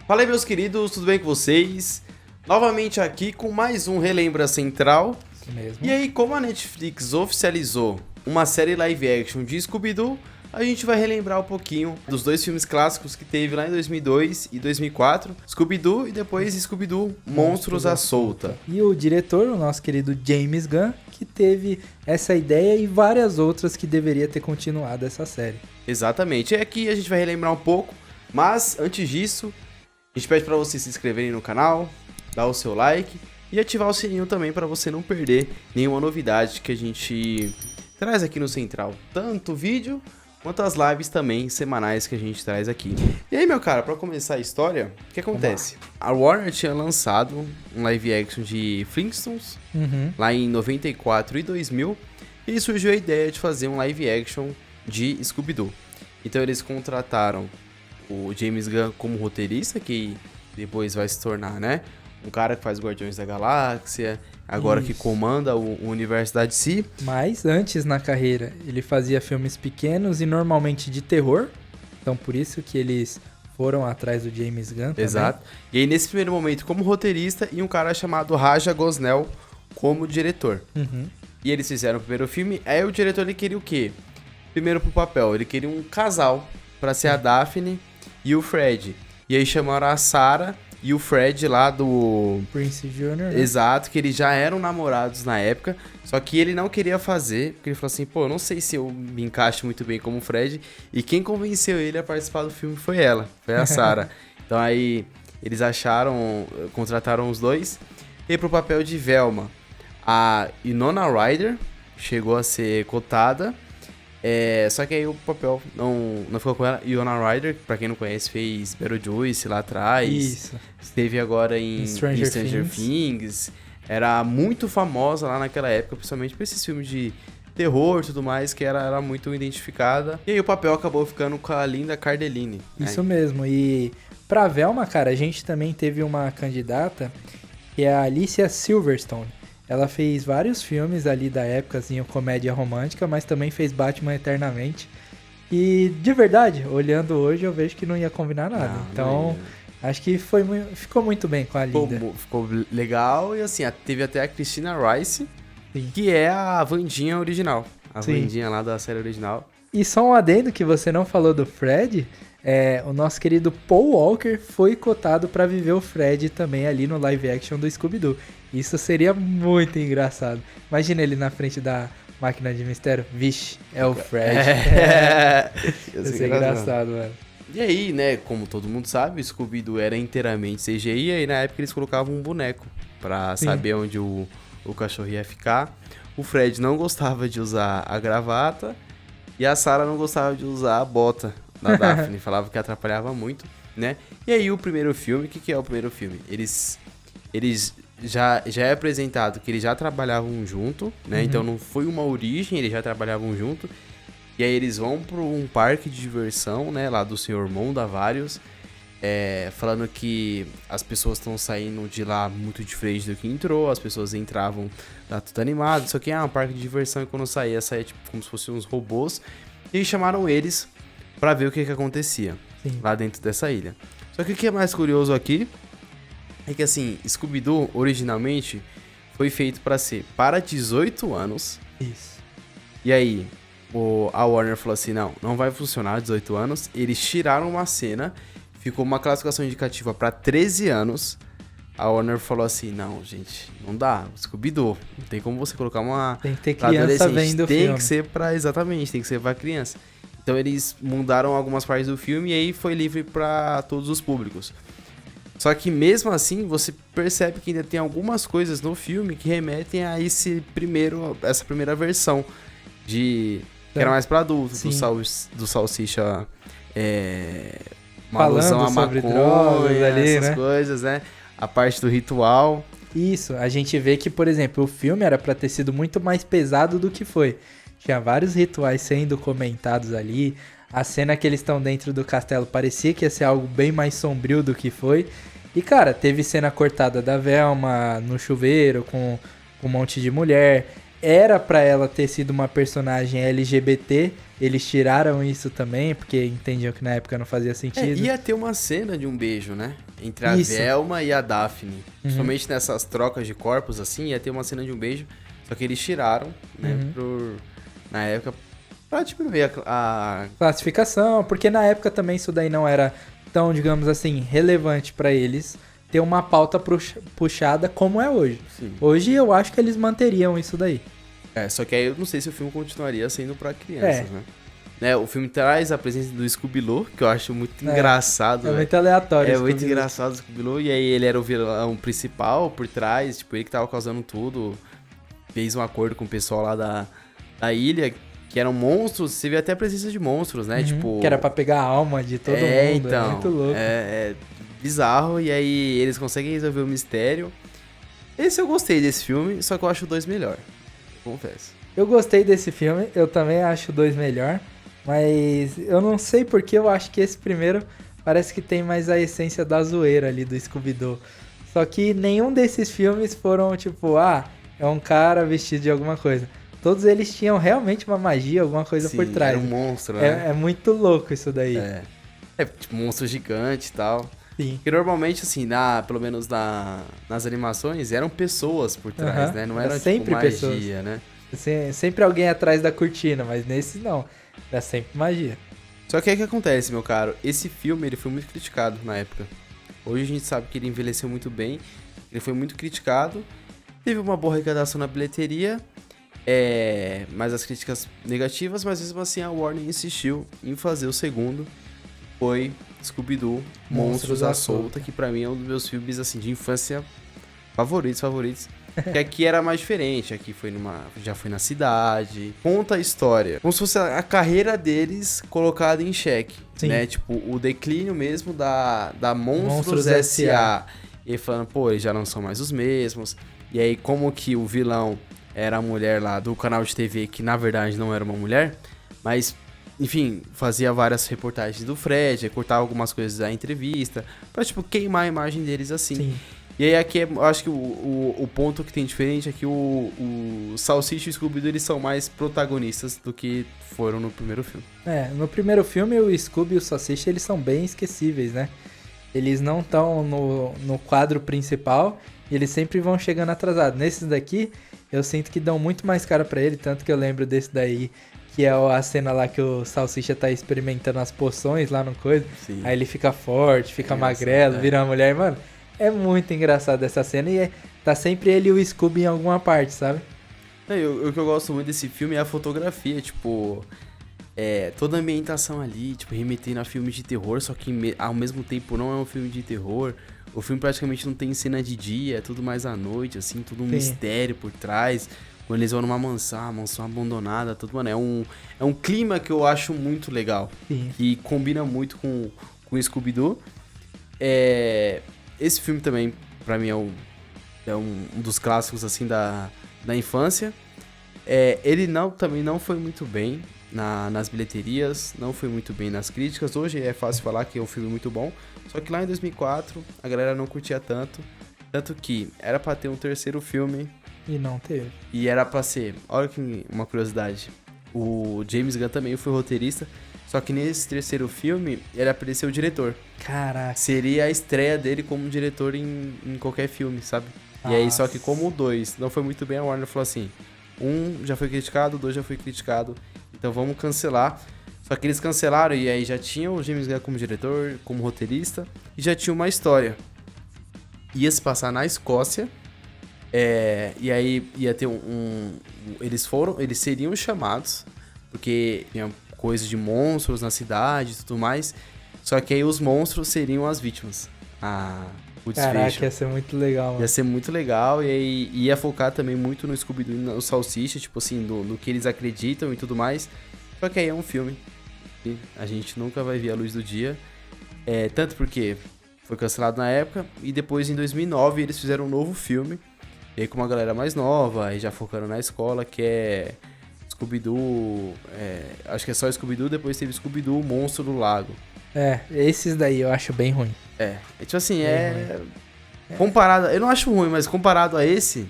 Fala aí, meus queridos, tudo bem com vocês? Novamente aqui com mais um Relembra Central. Isso mesmo. E aí, como a Netflix oficializou uma série live action de Scooby-Doo, a gente vai relembrar um pouquinho dos dois filmes clássicos que teve lá em 2002 e 2004, Scooby-Doo e depois Scooby-Doo Monstros à Solta. E o diretor, o nosso querido James Gunn, que teve essa ideia e várias outras que deveria ter continuado essa série. Exatamente, e aqui a gente vai relembrar um pouco, mas antes disso, a gente pede para vocês se inscreverem no canal, dar o seu like e ativar o sininho também para você não perder nenhuma novidade que a gente traz aqui no Central, tanto vídeo quanto as lives também semanais que a gente traz aqui. E aí, meu cara, pra começar a história, o que acontece? A Warner tinha lançado um live action de Flintstones, lá em 94 e 2000, e surgiu a ideia de fazer um live action de Scooby-Doo. Então eles contrataram o James Gunn como roteirista, que depois vai se tornar, né, um cara que faz Guardiões da Galáxia, agora que comanda o universo da DC. Mas antes na carreira ele fazia filmes pequenos e normalmente de terror, então por isso que eles foram atrás do James Gunn também. Exato. E aí nesse primeiro momento como roteirista e um cara chamado Raja Gosnell como diretor. E eles fizeram o primeiro filme, aí o diretor ele queria o quê? Primeiro pro papel, ele queria um casal pra ser a Daphne e o Fred. E aí chamaram a Sarah e o Fred lá do Prince Jr., né? Exato, que eles já eram namorados na época, só que ele não queria fazer, porque ele falou assim, pô, eu não sei se eu me encaixo muito bem como o Fred, e quem convenceu ele a participar do filme foi ela, foi a Sarah. Então aí eles contrataram os dois, e pro papel de Velma, a Winona Ryder chegou a ser cotada, só que aí o papel não ficou com ela. Winona Ryder, pra quem não conhece, fez Beetlejuice lá atrás. Isso. Esteve agora em Stranger Things. Era muito famosa lá naquela época, principalmente por esses filmes de terror e tudo mais, que era muito identificada. E aí o papel acabou ficando com a Linda Cardellini. Isso mesmo. E pra Velma, cara, a gente também teve uma candidata, que é a Alicia Silverstone. Ela fez vários filmes ali da época, assim, comédia romântica, mas também fez Batman Eternamente. E, de verdade, olhando hoje, eu vejo que não ia combinar nada. Então, acho que ficou muito bem com a Linda. Ficou legal. E, assim, teve até a Christina Rice, Sim. que é a Wandinha original. A Sim. Wandinha lá da série original. E só um adendo que você não falou do Fred, o nosso querido Paul Walker foi cotado pra viver o Fred também ali no live action do Scooby-Doo. Isso seria muito engraçado. Imagina ele na frente da máquina de mistério. Vixe, é o Fred. Ia ser engraçado, mano. E aí, né, como todo mundo sabe, o Scooby-Doo era inteiramente CGI, e aí na época eles colocavam um boneco pra saber onde o cachorro ia ficar. O Fred não gostava de usar a gravata e a Sarah não gostava de usar a bota da Daphne, falava que atrapalhava muito, né? E aí o primeiro filme, o que é o primeiro filme? Eles já é apresentado que eles já trabalhavam junto, né? Então não foi uma origem, eles já trabalhavam junto. E aí eles vão para um parque de diversão, né? Lá do Sr. Mondavarius, falando que as pessoas estão saindo de lá muito diferente do que entrou, as pessoas entravam lá tudo animado, só que um parque de diversão e quando saía tipo como se fossem uns robôs. E aí chamaram eles para ver o que acontecia lá dentro dessa ilha. Só que o que é mais curioso aqui é que, assim, Scooby-Doo originalmente foi feito para ser para 18 anos. Isso. E aí, a Warner falou assim, não vai funcionar 18 anos. Eles tiraram uma cena, ficou uma classificação indicativa para 13 anos. A Warner falou assim, não, gente, não dá, Scooby-Doo, não tem como você colocar uma... Tem que ter criança vendo o filme. Tem que ser exatamente, tem que ser pra criança. Então eles mudaram algumas partes do filme e aí foi livre para todos os públicos. Só que mesmo assim, você percebe que ainda tem algumas coisas no filme que remetem a essa primeira versão que era mais pra adultos, do Salsicha, uma alusão a sobre maconha, drogas ali, essas né? coisas, né? A parte do ritual. Isso, a gente vê que, por exemplo, o filme era pra ter sido muito mais pesado do que foi. Tinha vários rituais sendo comentados ali. A cena que eles estão dentro do castelo parecia que ia ser algo bem mais sombrio do que foi. E, cara, teve cena cortada da Velma no chuveiro com um monte de mulher. era pra ela ter sido uma personagem LGBT, eles tiraram isso também, porque entendiam que na época não fazia sentido. Ia ter uma cena de um beijo, né? Entre a Isso. Velma e a Daphne. Principalmente nessas trocas de corpos, assim, ia ter uma cena de um beijo. Só que eles tiraram, né? Na época, pra diminuir a... Classificação, porque na época também isso daí não era tão, digamos assim, relevante pra eles ter uma pauta puxada como é hoje. Sim. Hoje eu acho que eles manteriam isso daí. Só que aí eu não sei se o filme continuaria sendo pra crianças, né? O filme traz a presença do Scooby-Doo, que eu acho muito engraçado, É né? muito aleatório. É muito engraçado o Scooby-Doo, e aí ele era o vilão principal por trás, tipo, ele que tava causando tudo, fez um acordo com o pessoal lá da ilha, que eram monstros, você vê até a presença de monstros, né? Tipo... Que era pra pegar a alma de todo mundo, então, é muito louco. É bizarro, e aí eles conseguem resolver o mistério. Esse eu gostei desse filme, só que eu acho o 2 melhor, confesso. Eu gostei desse filme, eu também acho o 2 melhor, mas eu não sei porque eu acho que esse primeiro parece que tem mais a essência da zoeira ali do Scooby-Doo. Só que nenhum desses filmes foram tipo, é um cara vestido de alguma coisa. Todos eles tinham realmente uma magia, alguma coisa por trás. Era um monstro, né? É muito louco isso daí. Tipo, monstro gigante e tal. Sim. Porque normalmente, assim, pelo menos nas animações, eram pessoas por trás, né? Não era sempre tipo magia, pessoas. né? Sempre alguém atrás da cortina, mas nesse não. Era sempre magia. Só que aí o que acontece, meu caro? Esse filme, ele foi muito criticado na época. Hoje a gente sabe que ele envelheceu muito bem. Ele foi muito criticado. Teve uma boa arrecadação na bilheteria. Mas as críticas negativas, mas mesmo assim a Warner insistiu em fazer o segundo. Foi Scooby-Doo, Monstros à Solta, que pra mim é um dos meus filmes assim, de infância favoritos. Que aqui era mais diferente, aqui já foi na cidade, conta a história, como se fosse a carreira deles colocada em xeque, né? Tipo, o declínio mesmo da Monstros S.A. E falando, pô, eles já não são mais os mesmos. E aí, como que o vilão era a mulher lá do canal de TV, que na verdade não era uma mulher, mas... Enfim, fazia várias reportagens do Fred, cortava algumas coisas da entrevista, pra, tipo, queimar a imagem deles assim. Sim. E aí aqui, eu acho que o ponto que tem diferente é que o Salsicha e o Scooby-Doo, eles são mais protagonistas do que foram no primeiro filme. No primeiro filme, o Scooby e o Salsicha, eles são bem esquecíveis, né? Eles não estão no quadro principal e eles sempre vão chegando atrasados. Nesses daqui, eu sinto que dão muito mais cara pra ele, tanto que eu lembro desse daí... Que é a cena lá que o Salsicha tá experimentando as poções lá no coisa. Sim. Aí ele fica forte, fica magrelo, vira uma mulher. Mano, é muito engraçado essa cena. E tá sempre ele e o Scooby em alguma parte, sabe? O que eu gosto muito desse filme é a fotografia. Tipo, toda a ambientação ali, tipo, remetendo a filme de terror. Só que ao mesmo tempo não é um filme de terror. O filme praticamente não tem cena de dia, é tudo mais à noite, assim. Tudo um mistério por trás. Quando eles vão numa mansão abandonada, tudo, mano, é um clima que eu acho muito legal. Sim. E combina muito com o Scooby-Doo. Esse filme também, pra mim, é um dos clássicos, assim, da infância. Ele também não foi muito bem nas bilheterias, não foi muito bem nas críticas. Hoje é fácil falar que é um filme muito bom. Só que lá em 2004, a galera não curtia tanto. Tanto que era pra ter um terceiro filme... E não teve. E era pra ser... Olha que uma curiosidade. O James Gunn também foi roteirista. Só que nesse terceiro filme, ele apareceu o diretor. Caraca. Seria a estreia dele como diretor em qualquer filme, sabe? Nossa. E aí, só que como o 2 não foi muito bem, a Warner falou assim... 1 já foi criticado, o 2 já foi criticado. Então vamos cancelar. Só que eles cancelaram e aí já tinham o James Gunn como diretor, como roteirista. E já tinha uma história. Ia se passar na Escócia... e aí ia ter eles seriam chamados, porque tinha coisas de monstros na cidade e tudo mais, só que aí os monstros seriam as vítimas. O desfecho. Caraca, ia ser muito legal, mano. Ia ser muito legal, e aí ia focar também muito no Scooby-Doo e no Salsicha, tipo assim, no que eles acreditam e tudo mais. Só que aí é um filme que a gente nunca vai ver a luz do dia, tanto porque foi cancelado na época, e depois em 2009 eles fizeram um novo filme, e aí com uma galera mais nova, aí já focando na escola, que é Scooby-Doo, acho que é só Scooby-Doo, depois teve Scooby-Doo, Monstro do Lago. Esses daí eu acho bem ruim. Tipo assim, comparado, eu não acho ruim, mas comparado a esse,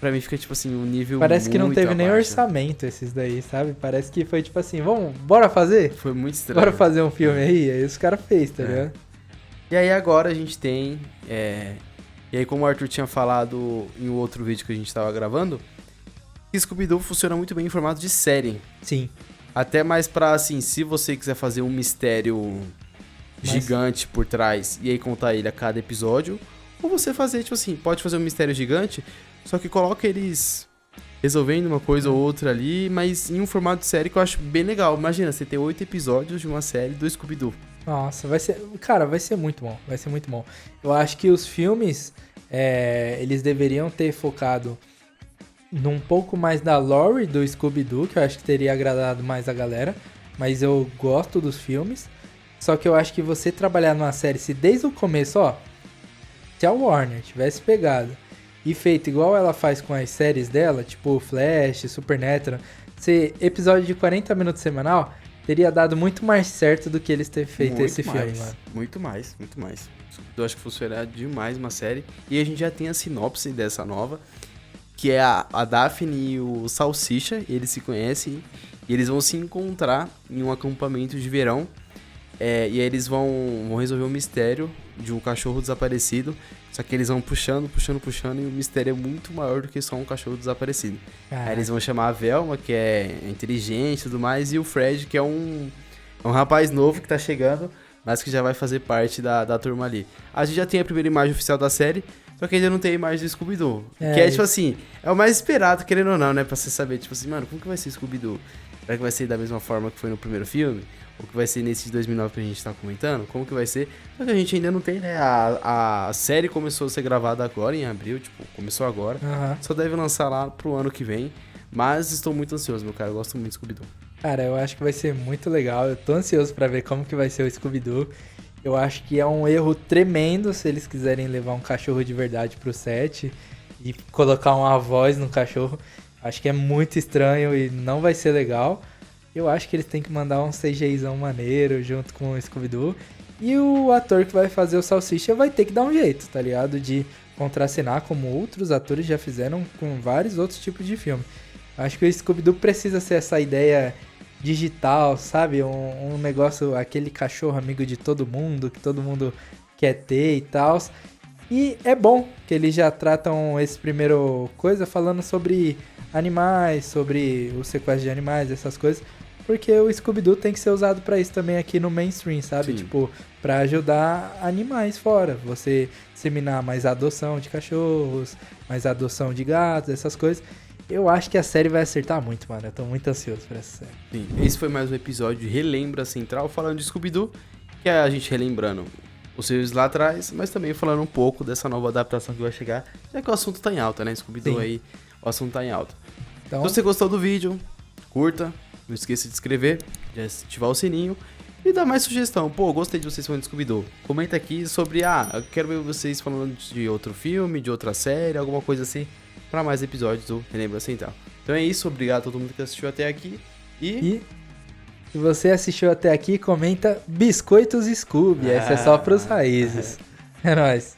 pra mim fica, tipo assim, um nível Parece que não muito teve nem abaixo. orçamento esses daí, sabe? Parece que foi tipo assim, bora fazer? Foi muito estranho. Bora fazer um filme aí? Aí os caras fez, tá É. ligado? E aí agora a gente tem... E aí como o Arthur tinha falado em um outro vídeo que a gente tava gravando, Scooby-Doo funciona muito bem em formato de série. Sim. Até mais pra, assim, se você quiser fazer um mistério gigante por trás e aí contar ele a cada episódio, ou você fazer, tipo assim, pode fazer um mistério gigante, só que coloca eles resolvendo uma coisa ou outra ali, mas em um formato de série que eu acho bem legal. Imagina, você ter 8 episódios de uma série do Scooby-Doo. Nossa, vai ser... Cara, vai ser muito bom. Vai ser muito bom. Eu acho que os filmes, eles deveriam ter focado num pouco mais da lore do Scooby-Doo, que eu acho que teria agradado mais a galera. Mas eu gosto dos filmes. Só que eu acho que você trabalhar numa série, se desde o começo, ó... Se a Warner tivesse pegado e feito igual ela faz com as séries dela, tipo Flash, Supernatural, se episódio de 40 minutos semanal, teria dado muito mais certo do que eles terem feito Muito esse mais, filme, mano. Muito mais. Eu acho que funcionaria demais uma série. E a gente já tem a sinopse dessa nova, que é a Daphne e o Salsicha, eles se conhecem e eles vão se encontrar em um acampamento de verão. E aí eles vão resolver um mistério de um cachorro desaparecido. Só que eles vão puxando, e o mistério é muito maior do que só um cachorro desaparecido. Caraca. Aí eles vão chamar a Velma, que é inteligente e tudo mais, e o Fred, que é um rapaz novo que tá chegando, mas que já vai fazer parte da turma ali. A gente já tem a primeira imagem oficial da série, só que ainda não tem a imagem do Scooby-Doo. Que é, tipo assim, é o mais esperado, querendo ou não, né? Pra você saber, tipo assim, mano, como que vai ser Scooby-Doo? Será que vai ser da mesma forma que foi no primeiro filme? Ou que vai ser nesse de 2009 que a gente tá comentando? Como que vai ser? Só que a gente ainda não tem, né? A série começou a ser gravada agora, em abril, tipo, começou agora. Uhum. Só deve lançar lá pro ano que vem. Mas estou muito ansioso, meu cara. Eu gosto muito de Scooby-Doo. Cara, eu acho que vai ser muito legal. Eu tô ansioso pra ver como que vai ser o Scooby-Doo. Eu acho que é um erro tremendo se eles quiserem levar um cachorro de verdade pro set e colocar uma voz no cachorro. Acho que é muito estranho e não vai ser legal. Eu acho que eles têm que mandar um CGIzão maneiro junto com o Scooby-Doo. E o ator que vai fazer o Salsicha vai ter que dar um jeito, tá ligado? De contracenar como outros atores já fizeram com vários outros tipos de filme. Acho que o Scooby-Doo precisa ser essa ideia digital, sabe? Um negócio, aquele cachorro amigo de todo mundo, que todo mundo quer ter e tal. E é bom que eles já tratam esse primeiro coisa falando sobre animais, sobre o sequestro de animais, essas coisas. Porque o Scooby-Doo tem que ser usado pra isso também aqui no mainstream, sabe? Sim. Tipo, pra ajudar animais fora. Você disseminar mais adoção de cachorros, mais adoção de gatos, essas coisas. Eu acho que a série vai acertar muito, mano. Eu tô muito ansioso pra essa série. Sim, esse foi mais um episódio de Relembra Central, falando de Scooby-Doo, que é a gente relembrando os filmes lá atrás, mas também falando um pouco dessa nova adaptação que vai chegar, já que o assunto tá em alta, né? Scooby-Doo Sim. aí, o assunto tá em alta. Então, Se você gostou do vídeo, curta, não esqueça de se inscrever, de ativar o sininho e dar mais sugestão. Pô, gostei de vocês falando de Scooby-Doo. Comenta aqui sobre, eu quero ver vocês falando de outro filme, de outra série, alguma coisa assim, para mais episódios do Relembra Central. Então é isso, obrigado a todo mundo que assistiu até aqui e se você assistiu até aqui, comenta Biscoitos Scooby. Essa é só pros raízes. É nóis.